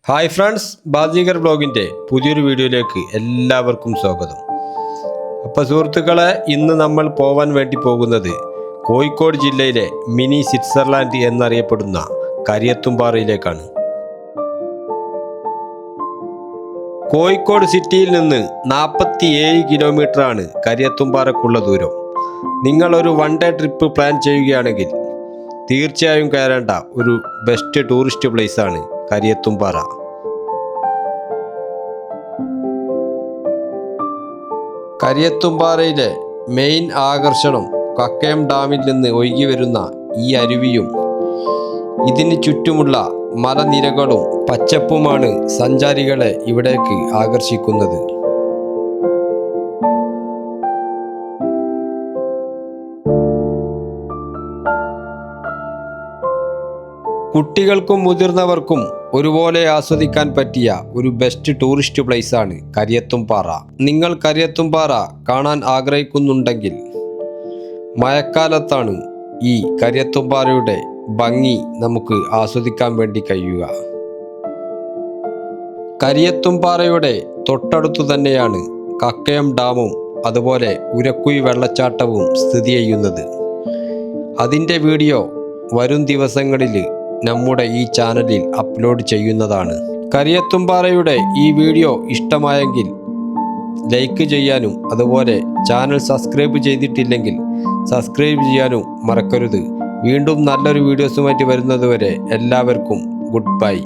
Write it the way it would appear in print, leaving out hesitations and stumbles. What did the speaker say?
Hi friends, Baazigar ബ്ലോഗിൻ്റെ പുതിയൊരു വീഡിയോയിലേക്ക് എല്ലാവർക്കും സ്വാഗതം. അപ്പോൾ സുഹൃത്തുക്കളെ, ഇന്ന് നമ്മൾ പോകാൻ വേണ്ടി പോകുന്നത് കോഴിക്കോട് ജില്ലയിലെ മിനി സ്വിറ്റ്സർലാൻഡ് എന്നറിയപ്പെടുന്ന കരിയത്തുംപാറയിലേക്കാണ്. കോഴിക്കോട് സിറ്റിയിൽ നിന്ന് 47 കിലോമീറ്ററാണ് കരിയത്തുംപാറക്കുള്ള ദൂരം. നിങ്ങളൊരു വൺ ഡേ ട്രിപ്പ് പ്ലാൻ ചെയ്യുകയാണെങ്കിൽ തീർച്ചയായും കയറേണ്ട ഒരു ബെസ്റ്റ് ടൂറിസ്റ്റ് പ്ലേസാണ് കരിയത്തുംപാറ. കരിയത്തുംപാറയിലെ മെയിൻ ആകർഷണം കക്കയം ഡാമിൽ നിന്ന് ഒഴുകി വരുന്ന ഈ അരുവിയും ഇതിന് ചുറ്റുമുള്ള മലനിരകളും പച്ചപ്പുമാണ് സഞ്ചാരികളെ ഇവിടേക്ക് ആകർഷിക്കുന്നത്. കുട്ടികൾക്കും മുതിർന്നവർക്കും ഒരുപോലെ ആസ്വദിക്കാൻ പറ്റിയ ഒരു ബെസ്റ്റ് ടൂറിസ്റ്റ് പ്ലേസാണ് കരിയത്തുംപാറ. നിങ്ങൾ കരിയത്തുംപാറ കാണാൻ ആഗ്രഹിക്കുന്നുണ്ടെങ്കിൽ മഴക്കാലത്താണ് ഈ കരിയത്തുംപാറയുടെ ഭംഗി നമുക്ക് ആസ്വദിക്കാൻ വേണ്ടി കഴിയുക. കരിയത്തുംപാറയുടെ തൊട്ടടുത്തു തന്നെയാണ് കക്കയം ഡാമും അതുപോലെ ഉരക്കുഴി വെള്ളച്ചാട്ടവും സ്ഥിതി ചെയ്യുന്നത്. അതിൻ്റെ വീഡിയോ വരും ദിവസങ്ങളിൽ നമ്മുടെ ഈ ചാനലിൽ അപ്ലോഡ് ചെയ്യുന്നതാണ്. കരിയത്തുംപാറയുടെ ഈ വീഡിയോ ഇഷ്ടമായെങ്കിൽ ലൈക്ക് ചെയ്യാനും അതുപോലെ ചാനൽ സബ്സ്ക്രൈബ് ചെയ്തിട്ടില്ലെങ്കിൽ സബ്സ്ക്രൈബ് ചെയ്യാനും മറക്കരുത്. വീണ്ടും നല്ലൊരു വീഡിയോസുമായിട്ട് വരുന്നതുവരെ എല്ലാവർക്കും ഗുഡ് ബൈ.